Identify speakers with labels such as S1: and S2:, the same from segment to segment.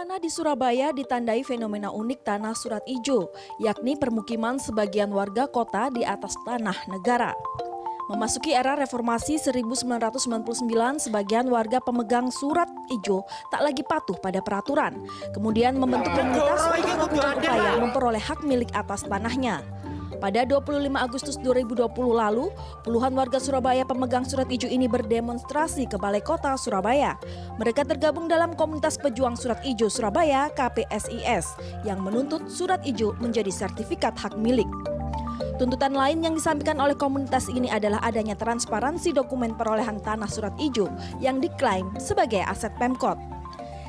S1: Suasana di Surabaya ditandai fenomena unik tanah surat ijo, yakni permukiman sebagian warga kota di atas tanah negara. Memasuki era reformasi 1999, sebagian warga pemegang surat ijo tak lagi patuh pada peraturan, kemudian membentuk komunitas untuk melakukan upaya memperoleh hak milik atas tanahnya. Pada 25 Agustus 2020 lalu, puluhan warga Surabaya pemegang surat ijo ini berdemonstrasi ke Balai Kota Surabaya. Mereka tergabung dalam komunitas pejuang surat ijo Surabaya (KPSIS) yang menuntut surat ijo menjadi sertifikat hak milik. Tuntutan lain yang disampaikan oleh komunitas ini adalah adanya transparansi dokumen perolehan tanah surat ijo yang diklaim sebagai aset Pemkot.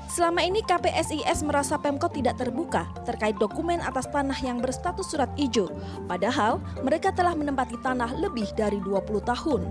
S1: Selama ini KPSIS merasa Pemkot tidak terbuka terkait dokumen atas tanah yang berstatus surat ijo, padahal mereka telah menempati tanah lebih dari 20 tahun.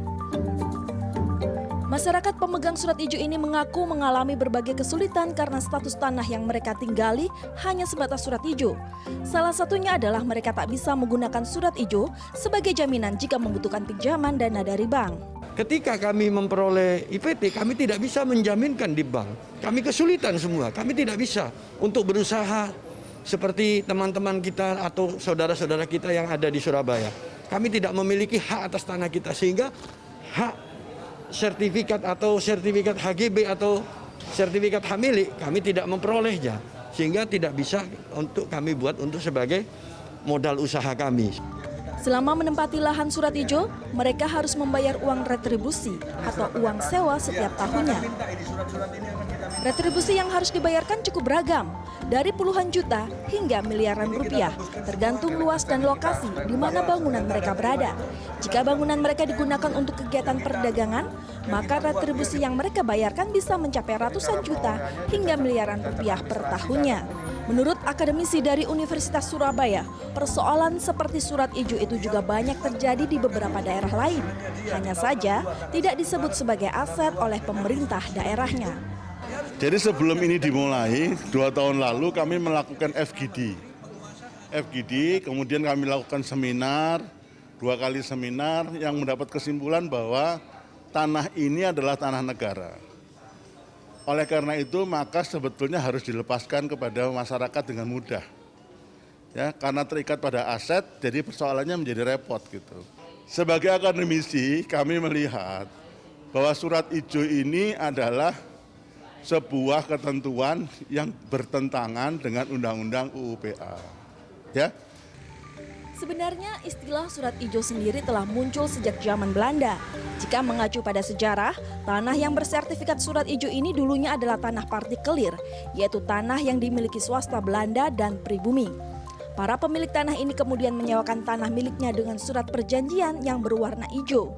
S1: Masyarakat pemegang surat ijo ini mengaku mengalami berbagai kesulitan karena status tanah yang mereka tinggali hanya sebatas surat ijo. Salah satunya adalah mereka tak bisa menggunakan surat ijo sebagai jaminan jika membutuhkan pinjaman dana dari bank.
S2: Ketika kami memperoleh IPT, kami tidak bisa menjaminkan di bank. Kami kesulitan semua, kami tidak bisa untuk berusaha seperti teman-teman kita atau saudara-saudara kita yang ada di Surabaya. Kami tidak memiliki hak atas tanah kita, sehingga hak sertifikat atau sertifikat HGB atau sertifikat hak milik kami tidak memperolehnya. Sehingga tidak bisa untuk kami buat untuk sebagai modal usaha kami.
S1: Selama menempati lahan surat ijo, mereka harus membayar uang retribusi atau uang sewa setiap tahunnya. Retribusi yang harus dibayarkan cukup beragam, dari puluhan juta hingga miliaran rupiah, tergantung luas dan lokasi di mana bangunan mereka berada. Jika bangunan mereka digunakan untuk kegiatan perdagangan, maka retribusi yang mereka bayarkan bisa mencapai ratusan juta hingga miliaran rupiah per tahunnya. Menurut akademisi dari Universitas Surabaya, persoalan seperti surat ijo itu juga banyak terjadi di beberapa daerah lain. Hanya saja tidak disebut sebagai aset oleh pemerintah daerahnya.
S3: Jadi sebelum ini dimulai, 2 tahun lalu kami melakukan FGD. Kemudian kami lakukan seminar, 2 kali seminar yang mendapat kesimpulan bahwa tanah ini adalah tanah negara. Oleh karena itu, maka sebetulnya harus dilepaskan kepada masyarakat dengan mudah. Ya, karena terikat pada aset, jadi persoalannya menjadi repot gitu. Sebagai akademisi, kami melihat bahwa surat ijo ini adalah sebuah ketentuan yang bertentangan dengan Undang-Undang UU-PA. Ya.
S1: Sebenarnya istilah surat ijo sendiri telah muncul sejak zaman Belanda. Jika mengacu pada sejarah, tanah yang bersertifikat surat ijo ini dulunya adalah tanah partikelir, yaitu tanah yang dimiliki swasta Belanda dan pribumi. Para pemilik tanah ini kemudian menyewakan tanah miliknya dengan surat perjanjian yang berwarna ijo.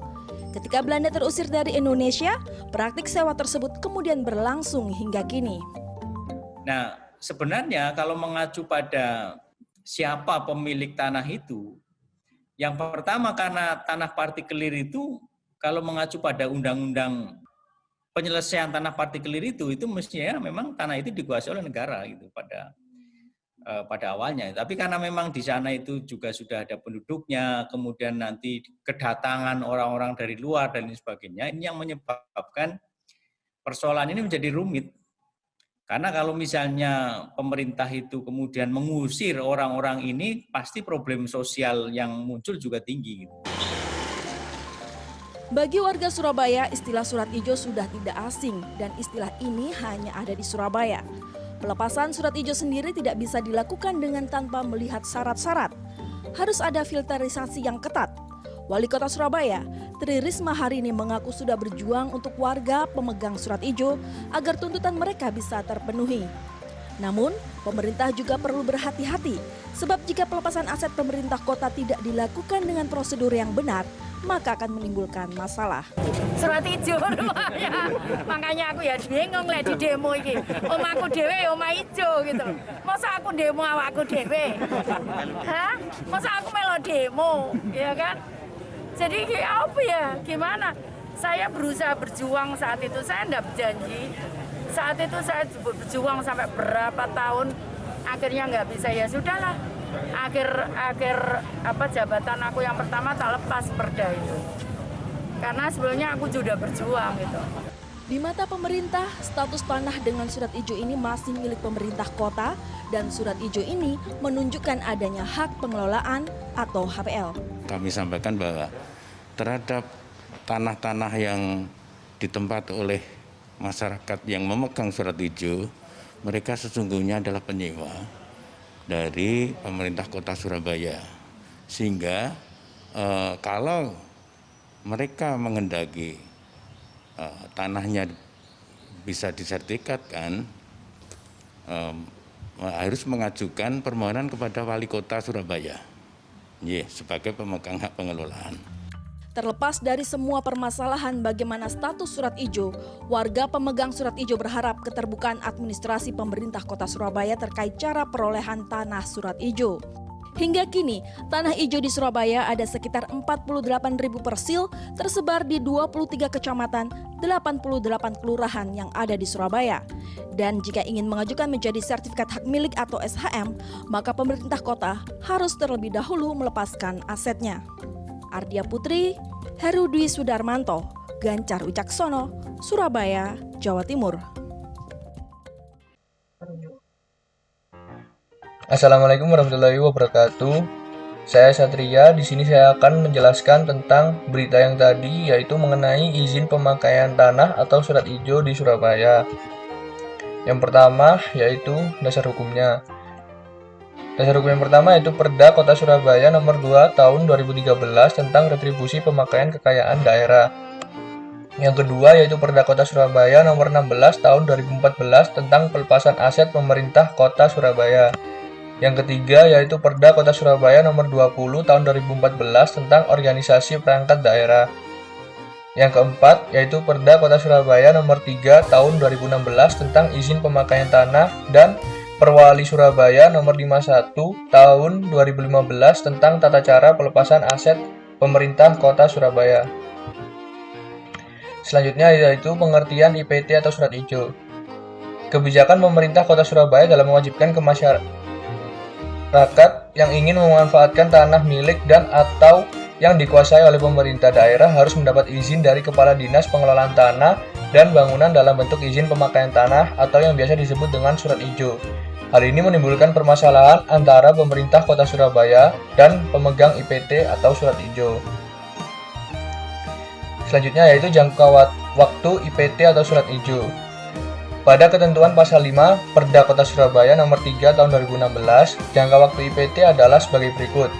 S1: Ketika Belanda terusir dari Indonesia, praktik sewa tersebut kemudian berlangsung hingga kini.
S4: Nah, sebenarnya kalau mengacu pada siapa pemilik tanah itu, yang pertama karena tanah partikelir itu kalau mengacu pada undang-undang penyelesaian tanah partikelir itu mestinya memang tanah itu dikuasai oleh negara gitu pada awalnya. Tapi karena memang di sana itu juga sudah ada penduduknya, kemudian nanti kedatangan orang-orang dari luar dan lain sebagainya, ini yang menyebabkan persoalan ini menjadi rumit. Karena kalau misalnya pemerintah itu kemudian mengusir orang-orang ini, pasti problem sosial yang muncul juga tinggi.
S1: Bagi warga Surabaya, istilah surat ijo sudah tidak asing dan istilah ini hanya ada di Surabaya. Pelepasan surat ijo sendiri tidak bisa dilakukan dengan tanpa melihat syarat-syarat. Harus ada filterisasi yang ketat. Wali Kota Surabaya, Tri Risma hari ini mengaku sudah berjuang untuk warga pemegang surat ijo agar tuntutan mereka bisa terpenuhi. Namun, pemerintah juga perlu berhati-hati, sebab jika pelepasan aset pemerintah kota tidak dilakukan dengan prosedur yang benar, maka akan menimbulkan masalah.
S5: Surat ijo rumahnya, makanya aku ya bingung lah di demo ini. Omahku dewe, omah ijo gitu. Masa aku demo awakku dewe? Hah? Masa aku melo demo, ya kan? Jadi apa ya, gimana? Saya berusaha berjuang saat itu, saya enggak berjanji. Saat itu saya berjuang sampai berapa tahun, akhirnya nggak bisa, ya sudahlah. Akhir jabatan aku yang pertama tak lepas perda itu. Karena sebelumnya aku sudah berjuang gitu.
S1: Di mata pemerintah, status tanah dengan surat ijo ini masih milik pemerintah kota dan surat ijo ini menunjukkan adanya hak pengelolaan atau HPL.
S6: Kami sampaikan bahwa terhadap tanah-tanah yang ditempat oleh masyarakat yang memegang surat ijo, mereka sesungguhnya adalah penyewa dari pemerintah kota Surabaya. Sehingga kalau mereka mengendaki tanahnya bisa disertifikatkan, harus mengajukan permohonan kepada Wali Kota Surabaya sebagai pemegang hak pengelolaan.
S1: Terlepas dari semua permasalahan bagaimana status surat ijo, warga pemegang surat ijo berharap keterbukaan administrasi pemerintah kota Surabaya terkait cara perolehan tanah surat ijo. Hingga kini, tanah ijo di Surabaya ada sekitar 48.000 persil tersebar di 23 kecamatan, 88 kelurahan yang ada di Surabaya. Dan jika ingin mengajukan menjadi sertifikat hak milik atau SHM, maka pemerintah kota harus terlebih dahulu melepaskan asetnya. Ardia Putri, Heru Dwi Sudarmanto, Gancar Wicaksono, Surabaya, Jawa Timur.
S7: Assalamualaikum warahmatullahi wabarakatuh. Saya Satria. Di sini saya akan menjelaskan tentang berita yang tadi, yaitu mengenai izin pemakaian tanah atau surat ijo di Surabaya. Yang pertama yaitu dasar hukumnya. Dasar hukum yang pertama yaitu Perda Kota Surabaya Nomor 2 Tahun 2013 tentang retribusi pemakaian kekayaan daerah. Yang kedua yaitu Perda Kota Surabaya Nomor 16 Tahun 2014 tentang pelepasan aset pemerintah Kota Surabaya. Yang ketiga yaitu Perda Kota Surabaya Nomor 20 Tahun 2014 tentang organisasi perangkat daerah. Yang keempat yaitu Perda Kota Surabaya Nomor 3 Tahun 2016 tentang izin pemakaian tanah dan Perwali Surabaya Nomor 51 Tahun 2015 tentang tata cara pelepasan aset pemerintah Kota Surabaya. Selanjutnya yaitu pengertian IPT atau surat ijo. Kebijakan pemerintah Kota Surabaya dalam mewajibkan ke masyarakat yang ingin memanfaatkan tanah milik dan atau yang dikuasai oleh pemerintah daerah harus mendapat izin dari Kepala Dinas Pengelolaan Tanah dan Bangunan dalam bentuk izin pemakaian tanah atau yang biasa disebut dengan surat ijo. Hal ini menimbulkan permasalahan antara pemerintah Kota Surabaya dan pemegang IPT atau surat ijo. Selanjutnya yaitu jangka waktu IPT atau surat ijo. Pada ketentuan pasal 5 Perda Kota Surabaya Nomor 3 Tahun 2016, jangka waktu IPT adalah sebagai berikut.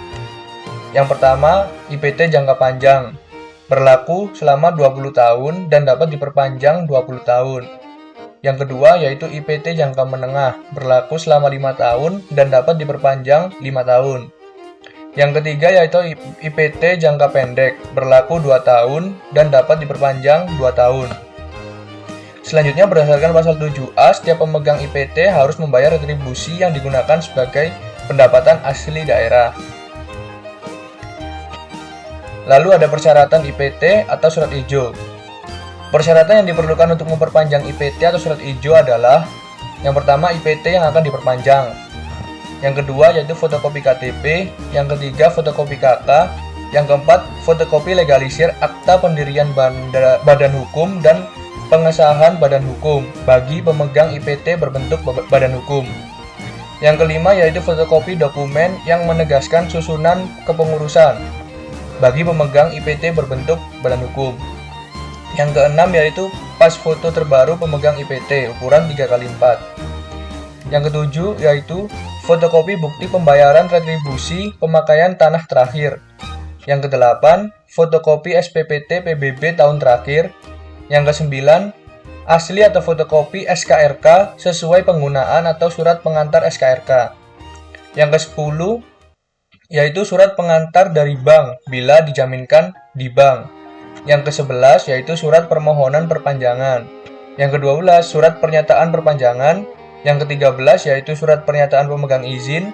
S7: Yang pertama, IPT jangka panjang, berlaku selama 20 tahun dan dapat diperpanjang 20 tahun. Yang kedua yaitu IPT jangka menengah, berlaku selama 5 tahun dan dapat diperpanjang 5 tahun. Yang ketiga yaitu IPT jangka pendek, berlaku 2 tahun dan dapat diperpanjang 2 tahun. Selanjutnya berdasarkan pasal 7A, setiap pemegang IPT harus membayar retribusi yang digunakan sebagai pendapatan asli daerah. Lalu ada persyaratan IPT atau surat ijo. Persyaratan yang diperlukan untuk memperpanjang IPT atau surat ijo adalah: yang pertama, IPT yang akan diperpanjang. Yang kedua yaitu fotokopi KTP, yang ketiga fotokopi KK, yang keempat fotokopi legalisir akta pendirian badan hukum dan pengesahan badan hukum bagi pemegang IPT berbentuk badan hukum. Yang kelima yaitu fotokopi dokumen yang menegaskan susunan kepengurusan bagi pemegang IPT berbentuk badan hukum. Yang keenam yaitu pas foto terbaru pemegang IPT ukuran 3x4. Yang ketujuh yaitu fotokopi bukti pembayaran retribusi pemakaian tanah terakhir. Yang kedelapan, fotokopi SPPT PBB tahun terakhir. Yang kesembilan, asli atau fotokopi SKRK sesuai penggunaan atau surat pengantar SKRK. Yang ke-10 yaitu surat pengantar dari bank bila dijaminkan di bank. Yang ke-11 yaitu surat permohonan perpanjangan. Yang ke-12 surat pernyataan perpanjangan. Yang ke-13 yaitu surat pernyataan pemegang izin.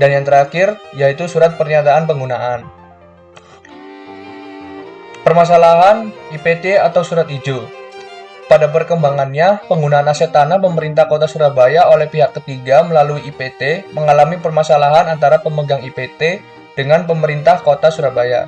S7: Dan yang terakhir yaitu surat pernyataan penggunaan. Permasalahan IPT atau surat ijo. Pada perkembangannya, penggunaan aset tanah pemerintah Kota Surabaya oleh pihak ketiga melalui IPT mengalami permasalahan antara pemegang IPT dengan pemerintah Kota Surabaya.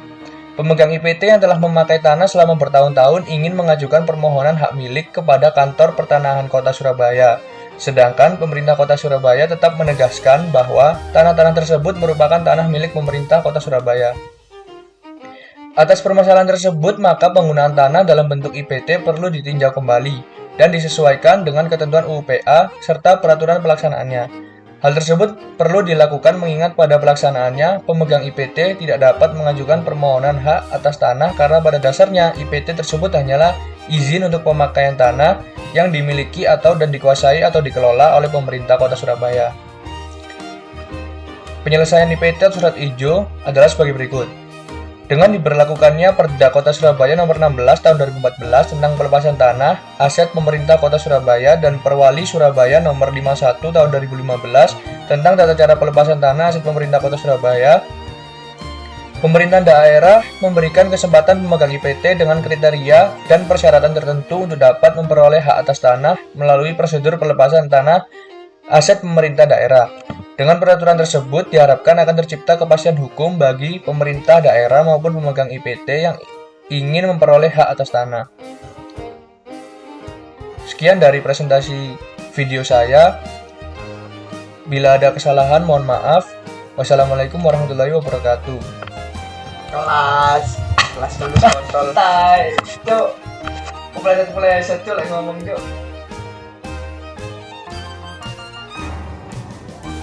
S7: Pemegang IPT yang telah memakai tanah selama bertahun-tahun ingin mengajukan permohonan hak milik kepada Kantor Pertanahan Kota Surabaya. Sedangkan pemerintah Kota Surabaya tetap menegaskan bahwa tanah-tanah tersebut merupakan tanah milik pemerintah Kota Surabaya. Atas permasalahan tersebut, maka penggunaan tanah dalam bentuk IPT perlu ditinjau kembali dan disesuaikan dengan ketentuan UU-PA serta peraturan pelaksanaannya. Hal tersebut perlu dilakukan mengingat pada pelaksanaannya, pemegang IPT tidak dapat mengajukan permohonan hak atas tanah karena pada dasarnya IPT tersebut hanyalah izin untuk pemakaian tanah yang dimiliki atau dan dikuasai atau dikelola oleh pemerintah Kota Surabaya. Penyelesaian IPT atau surat ijo adalah sebagai berikut. Dengan diberlakukannya Perda Kota Surabaya Nomor 16 Tahun 2014 tentang pelepasan tanah, aset pemerintah Kota Surabaya dan Perwali Surabaya Nomor 51 Tahun 2015 tentang tata cara pelepasan tanah aset pemerintah Kota Surabaya, pemerintah daerah memberikan kesempatan pemegang IPT dengan kriteria dan persyaratan tertentu untuk dapat memperoleh hak atas tanah melalui prosedur pelepasan tanah aset pemerintah daerah. Dengan peraturan tersebut diharapkan akan tercipta kepastian hukum bagi pemerintah daerah maupun pemegang IPT yang ingin memperoleh hak atas tanah. Sekian dari presentasi video saya. Bila ada kesalahan mohon maaf. Wassalamualaikum warahmatullahi wabarakatuh.
S8: Kelas dulu kontol.
S7: Tai, cuk. Kepleset-kepleset cuk lagi ngomong cuk.